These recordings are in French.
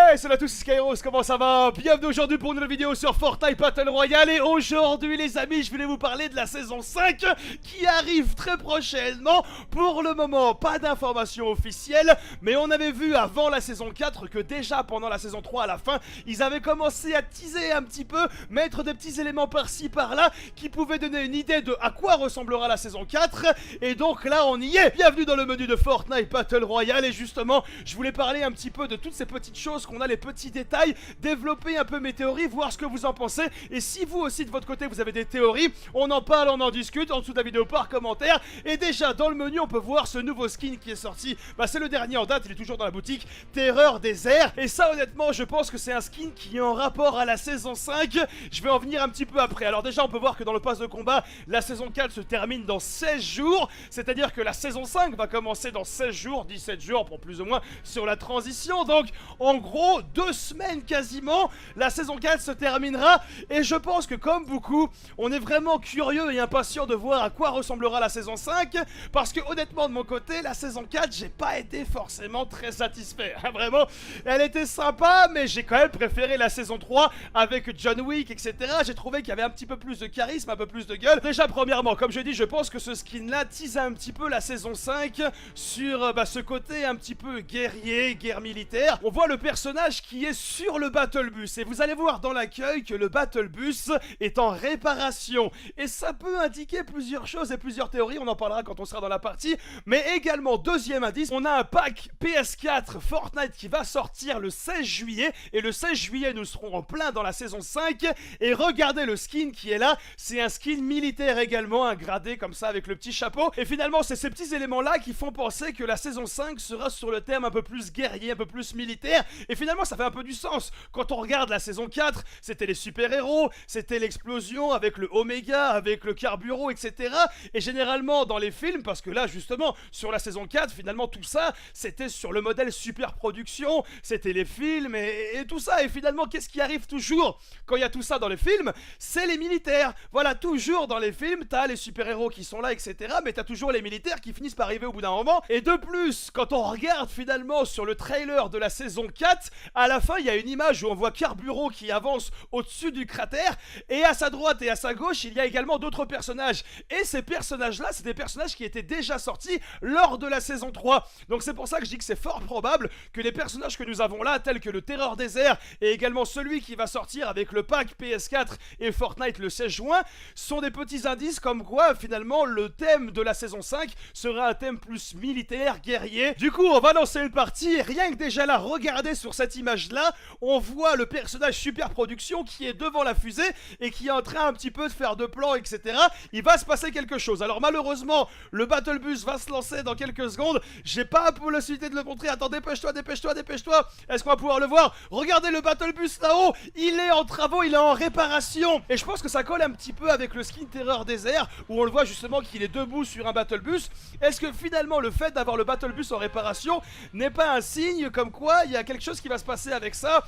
Hey, salut à tous, c'est Skyros, comment ça va? Bienvenue aujourd'hui pour une nouvelle vidéo sur Fortnite Battle Royale. Et aujourd'hui les amis, je voulais vous parler de la saison 5 qui arrive très prochainement. Pour le moment, pas d'informations officielles, mais on avait vu avant la saison 4 que déjà pendant la saison 3 à la fin, ils avaient commencé à teaser un petit peu, mettre des petits éléments par-ci par-là qui pouvaient donner une idée de à quoi ressemblera la saison 4. Et donc là on y est. Bienvenue dans le menu de Fortnite Battle Royale. Et justement, je voulais parler un petit peu de toutes ces petites choses qu'on a, les petits détails, développer un peu mes théories, voir ce que vous en pensez. Et si vous aussi de votre côté vous avez des théories, on en parle, on en discute en dessous de la vidéo par commentaire. Et déjà dans le menu on peut voir ce nouveau skin qui est sorti, c'est le dernier en date, il est toujours dans la boutique, Terreur des airs. Et ça honnêtement je pense que c'est un skin qui est en rapport à la saison 5. Je vais en venir un petit peu après. Alors déjà on peut voir que dans le pass de combat, la saison 4 se termine dans 16 jours, c'est à dire que la saison 5 va commencer dans 16 jours, 17 jours pour plus ou moins sur la transition. Donc en gros 2 semaines quasiment, la saison 4 se terminera. Et je pense que comme beaucoup, on est vraiment curieux et impatient de voir à quoi ressemblera la saison 5. Parce que honnêtement de mon côté, la saison 4 j'ai pas été forcément très satisfait. Vraiment, elle était sympa, mais j'ai quand même préféré la saison 3 avec John Wick, etc. J'ai trouvé qu'il y avait un petit peu plus de charisme, un peu plus de gueule. Déjà premièrement, comme je dis, je pense que ce skin là tease un petit peu la saison 5 sur ce côté un petit peu guerrier, guerre militaire. On voit le personnage qui est sur le Battle Bus et vous allez voir dans l'accueil que le Battle Bus est en réparation. Et ça peut indiquer plusieurs choses et plusieurs théories, on en parlera quand on sera dans la partie. Mais également, deuxième indice, on a un pack PS4 Fortnite qui va sortir le 16 juillet. Et le 16 juillet, nous serons en plein dans la saison 5. Et regardez le skin qui est là, c'est un skin militaire également, un gradé comme ça avec le petit chapeau. Et finalement, c'est ces petits éléments-là qui font penser que la saison 5 sera sur le thème un peu plus guerrier, un peu plus militaire. Et finalement, ça fait un peu du sens. Quand on regarde la saison 4, c'était les super-héros, c'était l'explosion avec le Oméga, avec le carburant, etc. Et généralement, dans les films, parce que là, justement, sur la saison 4, finalement, tout ça, c'était sur le modèle super production, c'était les films et tout ça. Et finalement, qu'est-ce qui arrive toujours quand il y a tout ça dans les films? C'est les militaires. Voilà, toujours dans les films, t'as les super-héros qui sont là, etc. Mais t'as toujours les militaires qui finissent par arriver au bout d'un moment. Et de plus, quand on regarde finalement sur le trailer de la saison 4, à la fin, il y a une image où on voit Carburant qui avance au-dessus du cratère. Et à sa droite et à sa gauche, il y a également d'autres personnages. Et ces personnages-là, c'est des personnages qui étaient déjà sortis lors de la saison 3. Donc c'est pour ça que je dis que c'est fort probable que les personnages que nous avons là, tels que le Terreur des airs et également celui qui va sortir avec le pack PS4 et Fortnite le 16 juin, sont des petits indices comme quoi finalement le thème de la saison 5 sera un thème plus militaire, guerrier. Du coup on va lancer une partie. Rien que déjà là, regardez sur cette image là, on voit le personnage super production qui est devant la fusée et qui est en train un petit peu de faire de plans, etc. Il va se passer quelque chose. Alors malheureusement le Battle Bus va se lancer dans quelques secondes. J'ai pas la possibilité de le montrer. Attends, dépêche-toi, dépêche-toi, dépêche-toi. Est-ce qu'on va pouvoir le voir? Regardez le Battle Bus là-haut, il est en travaux, il est en réparation. Et je pense que ça colle un petit peu avec le skin Terreur des airs où on le voit justement qu'il est debout sur un Battle Bus. Est-ce que finalement le fait d'avoir le Battle Bus en réparation n'est pas un signe comme quoi il y a quelque chose qui va se passer avec ça,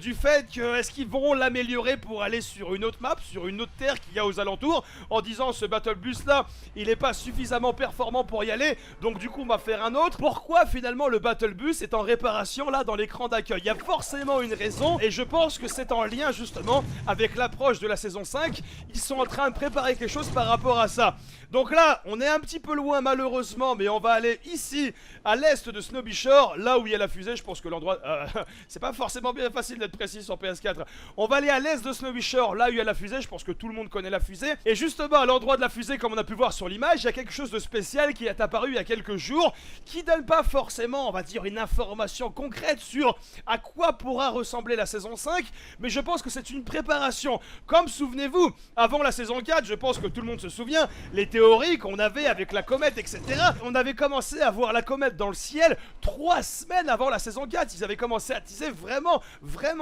du fait que est-ce qu'ils vont l'améliorer pour aller sur une autre map, sur une autre terre qu'il y a aux alentours, en disant ce Battle Bus là il n'est pas suffisamment performant pour y aller, donc du coup on va faire un autre. Pourquoi finalement le Battle Bus est en réparation là dans l'écran d'accueil? Il y a forcément une raison et je pense que c'est en lien justement avec l'approche de la saison 5. Ils sont en train de préparer quelque chose par rapport à ça. Donc là on est un petit peu loin malheureusement, mais on va aller ici à l'est de Snowby Shore, là où il y a la fusée. Je pense que l'endroit c'est pas forcément bien facile d'être précis sur PS4. On va aller à l'est de Snowby Shore, là où il y a la fusée. Je pense que tout le monde connaît la fusée. Et justement à l'endroit de la fusée, comme on a pu voir sur l'image, il y a quelque chose de spécial qui est apparu il y a quelques jours, qui donne pas forcément, on va dire, une information concrète sur à quoi pourra ressembler la saison 5, mais je pense que c'est une préparation. Comme souvenez-vous, avant la saison 4, je pense que tout le monde se souvient, les théories qu'on avait avec la comète, etc. On avait commencé à voir la comète dans le ciel 3 semaines avant la saison 4. Ils avaient commencé à teaser vraiment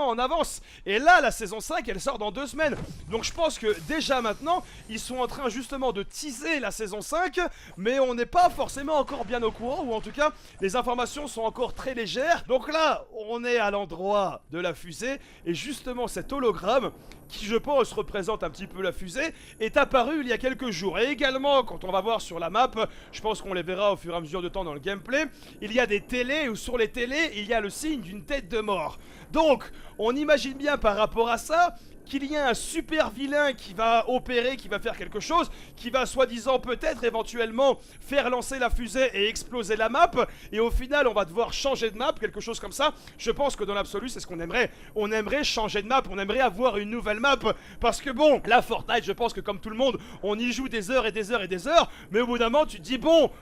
en avance. Et là, la saison 5, elle sort dans 2 semaines. Donc je pense que déjà maintenant, ils sont en train justement de teaser la saison 5, mais on n'est pas forcément encore bien au courant, ou en tout cas, les informations sont encore très légères. Donc là, on est à l'endroit de la fusée, et justement cet hologramme qui je pense représente un petit peu la fusée, est apparu il y a quelques jours. Et également, quand on va voir sur la map, je pense qu'on les verra au fur et à mesure de temps dans le gameplay, il y a des télés où sur les télés, il y a le signe d'une tête tête de mort. Donc, on imagine bien par rapport à ça qu'il y a un super vilain qui va opérer, qui va faire quelque chose, qui va soi-disant peut-être éventuellement faire lancer la fusée et exploser la map, et au final on va devoir changer de map, quelque chose comme ça. Je pense que dans l'absolu c'est ce qu'on aimerait. On aimerait changer de map, on aimerait avoir une nouvelle map, parce que bon, là Fortnite, je pense que comme tout le monde, on y joue des heures et des heures et des heures, mais au bout d'un moment tu te dis bon,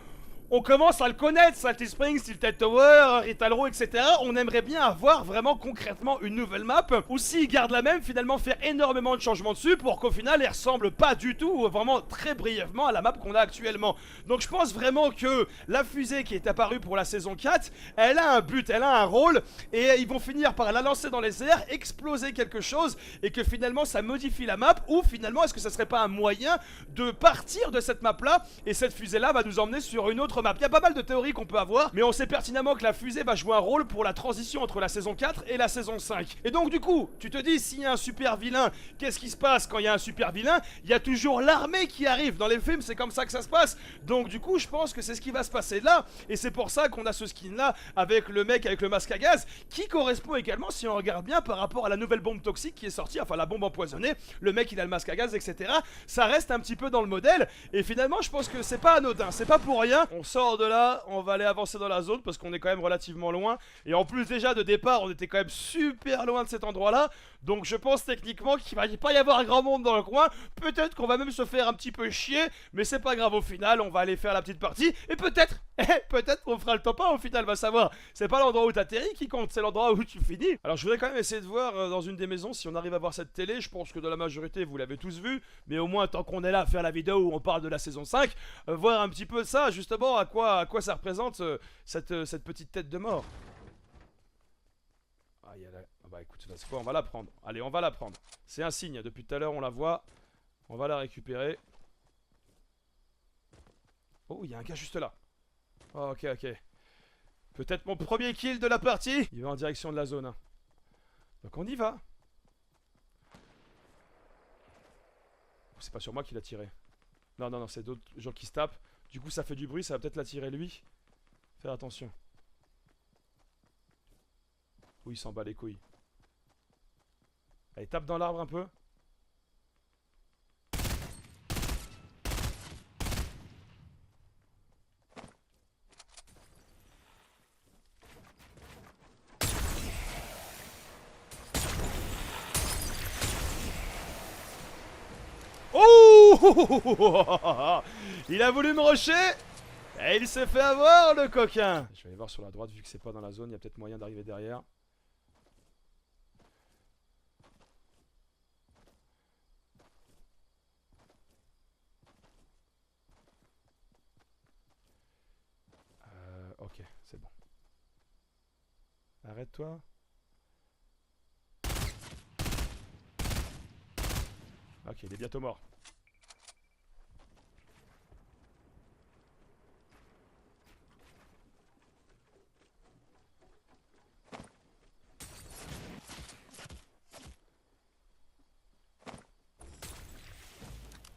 on commence à le connaître, Salty Springs, Tilted Tower, Ritalro, etc. On aimerait bien avoir vraiment concrètement une nouvelle map, ou s'ils gardent la même, finalement faire énormément de changements dessus pour qu'au final elle ressemble pas du tout, ou vraiment très brièvement à la map qu'on a actuellement. Donc je pense vraiment que la fusée qui est apparue pour la saison 4, elle a un but, elle a un rôle, et ils vont finir par la lancer dans les airs, exploser quelque chose, et que finalement ça modifie la map, ou finalement est-ce que ça serait pas un moyen de partir de cette map là, et cette fusée là va nous emmener sur une autre map. Il y a pas mal de théories qu'on peut avoir, mais on sait pertinemment que la fusée va jouer un rôle pour la transition entre la saison 4 et la saison 5. Et donc du coup, tu te dis, s'il y a un super vilain, qu'est-ce qui se passe quand il y a un super vilain? Il y a toujours l'armée qui arrive. Dans les films, c'est comme ça que ça se passe. Donc du coup, je pense que c'est ce qui va se passer là, et c'est pour ça qu'on a ce skin là, avec le mec avec le masque à gaz, qui correspond également, si on regarde bien, par rapport à la nouvelle bombe toxique qui est sortie, enfin la bombe empoisonnée, le mec il a le masque à gaz, etc. Ça reste un petit peu dans le modèle, et finalement, je pense que c'est pas anodin, c'est pas pour rien. On sort de là, on va aller avancer dans la zone parce qu'on est quand même relativement loin. Et en plus déjà de départ, on était quand même super loin de cet endroit là. Donc je pense techniquement qu'il va pas y avoir grand monde dans le coin. Peut-être qu'on va même se faire un petit peu chier, mais c'est pas grave au final, on va aller faire la petite partie. Et peut-être, peut-être qu'on fera le top 1 au final, va savoir. C'est pas l'endroit où t'atterris qui compte, c'est l'endroit où tu finis. Alors je voudrais quand même essayer de voir dans une des maisons si on arrive à voir cette télé. Je pense que dans la majorité vous l'avez tous vu, mais au moins tant qu'on est là à faire la vidéo où on parle de la saison 5, voir un petit peu ça, justement à quoi ça représente cette petite tête de mort. Ah, bah écoute, c'est quoi, on va la prendre. Allez, on va la prendre. C'est un signe, depuis tout à l'heure on la voit. On va la récupérer. Oh, il y a un gars juste là. Oh, ok, ok. Peut-être mon premier kill de la partie. Il va en direction de la zone. Hein. Donc on y va. C'est pas sur moi qu'il a tiré. Non, non, non, c'est d'autres gens qui se tapent. Du coup, ça fait du bruit, ça va peut-être l'attirer lui. Faire attention. Oui, il s'en bat les couilles. Allez, tape dans l'arbre un peu. Oh il a voulu me rusher et il s'est fait avoir le coquin. Je vais aller voir sur la droite vu que c'est pas dans la zone, il y a peut-être moyen d'arriver derrière. Ok, c'est bon. Arrête-toi. Ok, il est bientôt mort.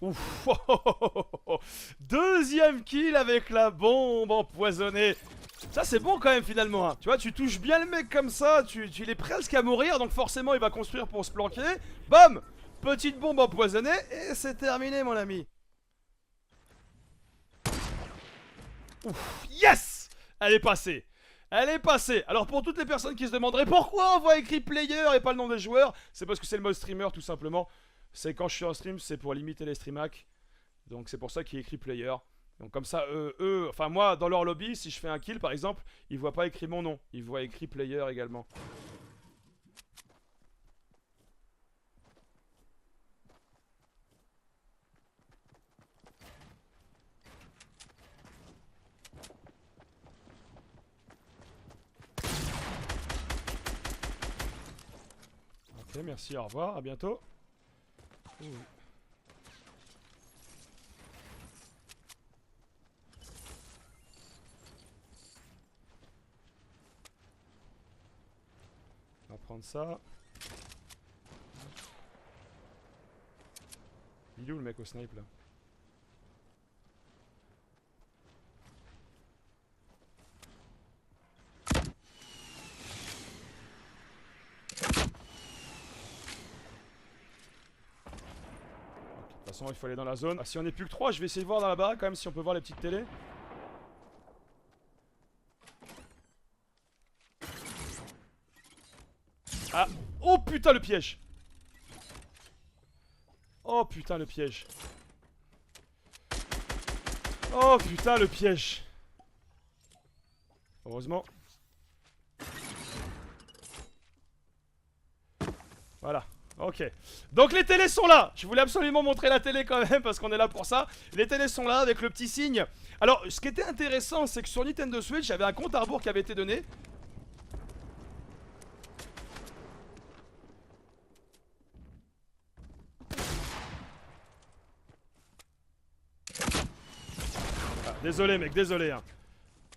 Ouf. Deuxième kill avec la bombe empoisonnée. Ça c'est bon quand même finalement hein. Tu vois, tu touches bien le mec comme ça, il est presque à mourir, donc forcément il va construire pour se planquer. Bam, petite bombe empoisonnée et c'est terminé mon ami. Ouf, yes. Elle est passée. Elle est passée. Alors pour toutes les personnes qui se demanderaient pourquoi on voit écrit player et pas le nom des joueurs, c'est parce que c'est le mode streamer tout simplement. C'est quand je suis en stream, c'est pour limiter les stream hacks. Donc c'est pour ça qu'il est écrit player. Donc comme ça, enfin moi, dans leur lobby, si je fais un kill par exemple, ils voient pas écrit mon nom. Ils voient écrit player également. Ok, merci, au revoir, à bientôt. Ouh. On va prendre ça. Il est où le mec au snipe là? façon, il faut aller dans la zone. Ah, si on est plus que 3, je vais essayer de voir dans la baraque quand même si on peut voir les petites télés. Ah, oh putain le piège. Oh putain le piège. Oh putain le piège. Heureusement. Voilà, ok. Donc les télés sont là. Je voulais absolument montrer la télé quand même parce qu'on est là pour ça. Les télés sont là avec le petit signe. Alors ce qui était intéressant c'est que sur Nintendo Switch il y avait un compte à rebours qui avait été donné. Ah, désolé mec, désolé hein.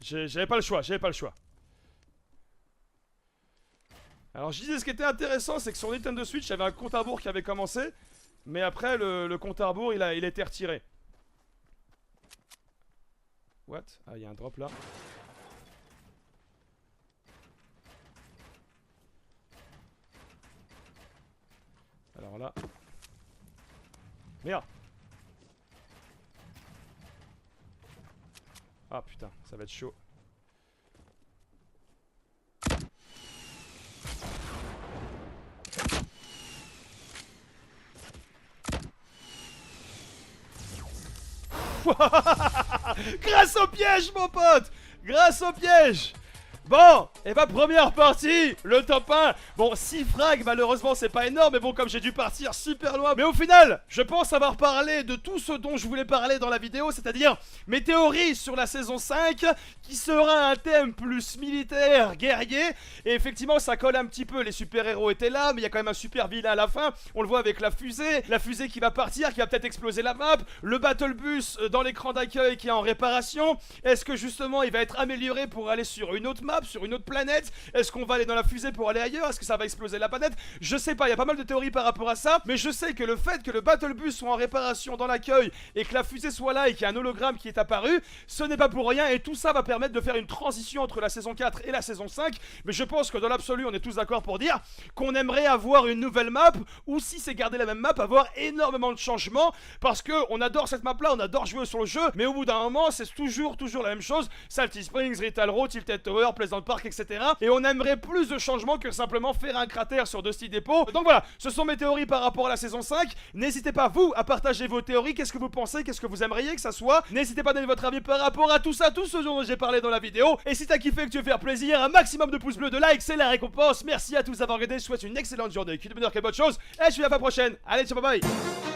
J'avais pas le choix, j'avais pas le choix. Alors je disais ce qui était intéressant c'est que sur Nintendo Switch il y avait un compte à rebours qui avait commencé. Mais après le compte à rebours il a été retiré. What? Ah il y a un drop là. Alors là. Merde. Ah putain, ça va être chaud. Grâce au piège mon pote. Grâce au piège. Bon, et bah première partie, le top 1. Bon, 6 frags, malheureusement c'est pas énorme, mais bon, comme j'ai dû partir super loin. Mais au final, je pense avoir parlé de tout ce dont je voulais parler dans la vidéo, c'est-à-dire mes théories sur la saison 5, qui sera un thème plus militaire, guerrier. Et effectivement, ça colle un petit peu, les super-héros étaient là, mais il y a quand même un super vilain à la fin. On le voit avec la fusée qui va partir, qui va peut-être exploser la map. Le battle bus dans l'écran d'accueil qui est en réparation. Est-ce que justement il va être amélioré pour aller sur une autre map, sur une autre planète? Est-ce qu'on va aller dans la fusée pour aller ailleurs? Est-ce que ça va exploser la planète? Je sais pas, il y a pas mal de théories par rapport à ça, mais je sais que le fait que le battle bus soit en réparation dans l'accueil et que la fusée soit là et qu'il y a un hologramme qui est apparu, ce n'est pas pour rien, et tout ça va permettre de faire une transition entre la saison 4 et la saison 5. Mais je pense que dans l'absolu on est tous d'accord pour dire qu'on aimerait avoir une nouvelle map, ou si c'est garder la même map, avoir énormément de changements, parce que on adore cette map là, on adore jouer sur le jeu, mais au bout d'un moment c'est toujours la même chose. Salty Springs, Retail Row, Tilted Tower, Pleasant Park, etc. Et on aimerait plus de changements que simplement faire un cratère sur Dusty Depot. Donc voilà, ce sont mes théories par rapport à la saison 5. N'hésitez pas vous à partager vos théories, qu'est-ce que vous pensez, qu'est-ce que vous aimeriez que ça soit. N'hésitez pas à donner votre avis par rapport à tout ça, tout ce dont j'ai parlé dans la vidéo. Et si t'as kiffé, que tu veux faire plaisir, un maximum de pouces bleus, de likes, c'est la récompense. Merci à tous d'avoir regardé, je vous souhaite une excellente journée, que de bonheur, que bonne chose, et je vous dis à la prochaine. Allez, ciao, bye bye.